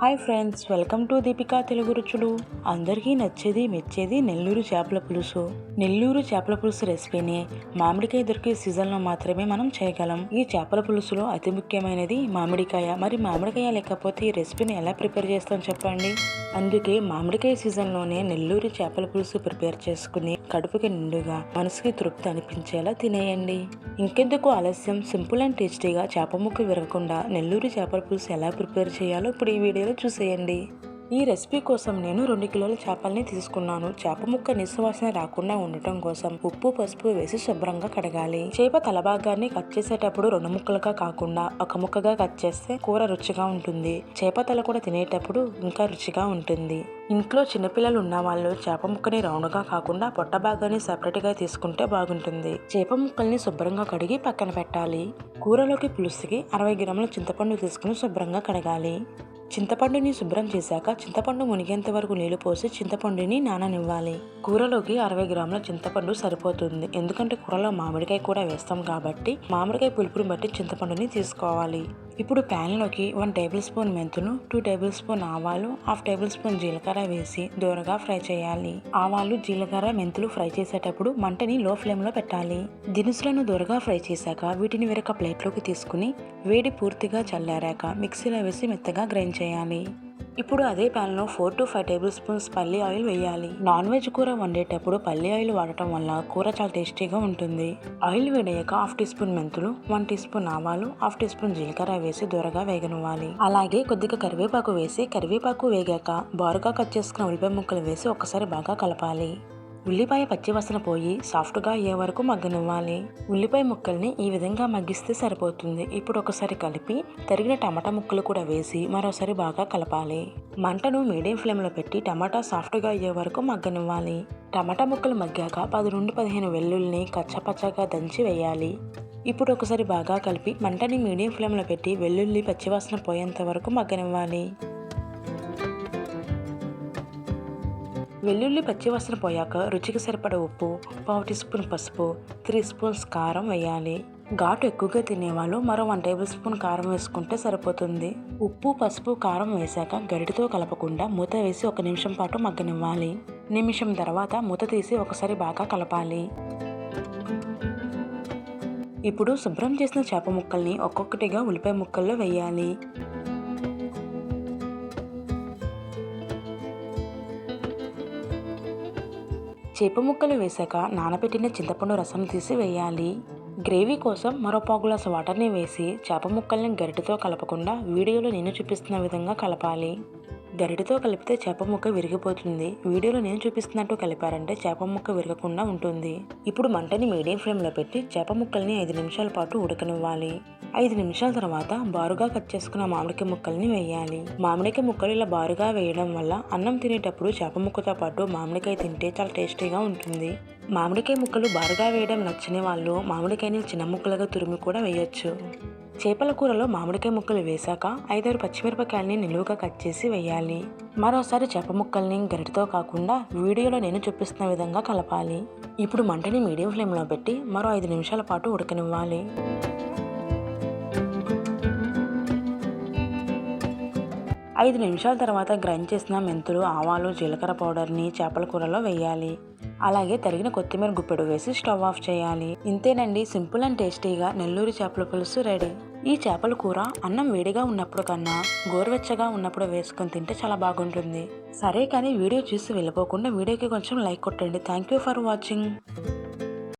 Hi friends, welcome to Deepika Telugu రుచులు. అందరికీ నచ్చేది మెచ్చేది నెల్లూరు చేపల పులుసు. నెల్లూరు చేపల పులుసు రెసిపీని మామిడికాయ దొరికే సీజన్లో మాత్రమే మనం చేయగలం. ఈ చేపల పులుసులో అతి ముఖ్యమైనది మామిడికాయ. మరి మామిడికాయ లేకపోతే ఈ రెసిపీని ఎలా ప్రిపేర్ చేస్తాం చెప్పండి. అందుకే మామిడికాయ సీజన్లోనే నెల్లూరు చేపల పులుసు ప్రిపేర్ చేసుకుని కడుపుకి నిండుగా మనసుకి తృప్తి అనిపించేలా తినేయండి. ఇంకెందుకు ఆలస్యం, సింపుల్ అండ్ టేస్టీగా చేప ముక్క విరగకుండా నెల్లూరు చేపల పులుసు ఎలా ప్రిపేర్ చేయాలో ఇప్పుడు ఈ వీడియోలో చూసేయండి. ఈ రెసిపీ కోసం నేను 2 కిలోల చేపల్ని తీసుకున్నాను. చేప ముక్క నిస్సువాసన రాకుండా ఉండటం కోసం ఉప్పు, పసుపు వేసి శుభ్రంగా కడగాలి. చేప తల భాగాన్ని కట్ చేసేటప్పుడు 2 ముక్కలుగా కాకుండా 1 ముక్కగా కట్ చేస్తే కూర రుచిగా ఉంటుంది. చేప తల కూడా తినేటప్పుడు ఇంకా రుచిగా ఉంటుంది. ఇంట్లో చిన్నపిల్లలు ఉన్న వాళ్ళు చేప ముక్కని రౌండ్గా కాకుండా పొట్ట భాగాన్ని సపరేట్గా తీసుకుంటే బాగుంటుంది. చేప ముక్కల్ని శుభ్రంగా కడిగి పక్కన పెట్టాలి. కూరలోకి పులుసుకి 60 గ్రాముల చింతపండు తీసుకుని శుభ్రంగా కడగాలి. చింతపండుని శుభ్రం చేశాక చింతపండు మునిగేంత వరకు నీళ్లు పోసి చింతపండుని నాననివ్వాలి. కూరలోకి 60 గ్రాముల చింతపండు సరిపోతుంది. ఎందుకంటే కూరలో మామిడికాయ కూడా వేస్తాం కాబట్టి మామిడికాయ పులుపుని బట్టి చింతపండుని తీసుకోవాలి. ఇప్పుడు ప్యాన్లోకి 1 టేబుల్ స్పూన్ మెంతులు, 2 టేబుల్ స్పూన్ ఆవాలు, 1/2 టేబుల్ స్పూన్ జీలకర్ర వేసి దూరగా ఫ్రై చేయాలి. ఆవాలు, జీలకర్ర, మెంతులు ఫ్రై చేసేటప్పుడు మంటని లో ఫ్లేమ్లో పెట్టాలి. దినుసులను దూరగా ఫ్రై చేశాక వీటిని వేరొక ప్లేట్లోకి తీసుకుని వేడి పూర్తిగా చల్లారాక మిక్సీలో వేసి మెత్తగా గ్రైండ్ చేయాలి. ఇప్పుడు అదే ప్యాన్లో 4 to 5 టేబుల్ స్పూన్స్ పల్లి ఆయిల్ వేయాలి. నాన్ వెజ్ కూర వండేటప్పుడు పల్లి ఆయిల్ వాడటం వల్ల కూర చాలా టేస్టీగా ఉంటుంది. ఆయిల్ వేడయ్యాక 1/2 టీ స్పూన్ మెంతులు, 1 టీ స్పూన్ ఆవాలు, 1/2 టీ స్పూన్ జీలకర్ర వేసి దూరగా వేగనివ్వాలి. అలాగే కొద్దిగా కరివేపాకు వేసి కరివేపాకు వేగాక బారుగా కట్ చేసుకున్న ఉల్లిపాయ ముక్కలు వేసి ఒకసారి బాగా కలపాలి. ఉల్లిపాయ పచ్చివాసన పోయి సాఫ్ట్గా అయ్యే వరకు మగ్గనివ్వాలి. ఉల్లిపాయ ముక్కల్ని ఈ విధంగా మగ్గిస్తే సరిపోతుంది. ఇప్పుడు ఒకసారి కలిపి తరిగిన టమాటా ముక్కలు కూడా వేసి మరోసారి బాగా కలపాలి. మంటను మీడియం ఫ్లేమ్లో పెట్టి టమాటా సాఫ్ట్గా అయ్యే వరకు మగ్గనివ్వాలి. టమాటా ముక్కలు మగ్గాక 10 నుండి 15 వెల్లుల్లిని కచ్చపచ్చగా దంచి వేయాలి. ఇప్పుడు ఒకసారి బాగా కలిపి మంటని మీడియం ఫ్లేమ్లో పెట్టి వెల్లుల్లి పచ్చివాసన పోయేంత వరకు మగ్గనివ్వాలి. వెల్లుల్లి పచ్చివాసన పోయాక రుచికి సరిపడ ఉప్పు, 1/2 టీ స్పూన్ పసుపు, 3 స్పూన్స్ కారం వేయాలి. ఘాటు ఎక్కువగా తినేవాళ్ళు మరో 1 టేబుల్ స్పూన్ కారం వేసుకుంటే సరిపోతుంది. ఉప్పు, పసుపు, కారం వేశాక గరిటెతో కలపకుండా మూత వేసి 1 నిమిషం పాటు మగ్గనివ్వాలి. నిమిషం తర్వాత మూత తీసి ఒకసారి బాగా కలపాలి. ఇప్పుడు శుభ్రం చేసిన చేప ముక్కల్ని ఒక్కొక్కటిగా ఉల్లిపాయ ముక్కల్లో వేయాలి. చేప ముక్కలు వేశాక నానబెట్టిన చింతపండు రసం తీసి వేయాలి. గ్రేవీ కోసం మరో 1/4 గ్లాసు వాటర్ని వేసి చేప ముక్కల్ని గరిటెతో కలపకుండా వీడియోలో నేను చూపిస్తున్న విధంగా కలపాలి. గరిటెతో కలిపితే చేప ముక్క విరిగిపోతుంది. వీడియోలో నేను చూపిస్తున్నట్టు కలిపారంటే చేప ముక్క విరగకుండా ఉంటుంది. ఇప్పుడు మంటని మీడియం ఫ్లేమ్లో పెట్టి చేప ముక్కల్ని 5 నిమిషాల పాటు ఉడకనివ్వాలి. 5 నిమిషాల తర్వాత బారుగా కట్ చేసుకున్న మామిడికాయ ముక్కల్ని వేయాలి. మామిడికాయ ముక్కలు ఇలా బారుగా వేయడం వల్ల అన్నం తినేటప్పుడు చేప ముక్కతో పాటు మామిడికాయ తింటే చాలా టేస్టీగా ఉంటుంది. మామిడికాయ ముక్కలు బారుగా వేయడం నచ్చని వాళ్ళు మామిడికాయని చిన్న ముక్కలుగా తురిమి కూడా వేయొచ్చు. చేపల కూరలో మామిడికాయ ముక్కలు వేశాక 5-6 పచ్చిమిరపకాయలని నిలువుగా కట్ చేసి వేయాలి. మరోసారి చేప ముక్కల్ని గరిటెతో కాకుండా వీడియోలో నేను చూపిస్తున్న విధంగా కలపాలి. ఇప్పుడు మంటని మీడియం ఫ్లేమ్లో పెట్టి మరో 5 నిమిషాల పాటు ఉడకనివ్వాలి. 5 నిమిషాల తర్వాత గ్రైండ్ చేసిన మెంతులు, ఆవాలు, జీలకర్ర పౌడర్ని చేపల కూరలో వేయాలి. అలాగే తరిగిన కొత్తిమీర గుప్పెడు వేసి స్టవ్ ఆఫ్ చేయాలి. ఇంతేనండి, సింపుల్ అండ్ టేస్టీగా నెల్లూరు చేపల పులుసు రెడీ. ఈ చేపల కూర అన్నం వేడిగా ఉన్నప్పుడు కన్నా గోరువెచ్చగా ఉన్నప్పుడు వేసుకొని తింటే చాలా బాగుంటుంది. సరే కానీ వీడియో చూసి వెళ్ళిపోకుండా వీడియోకి కొంచెం లైక్ కొట్టండి. Thank you for watching.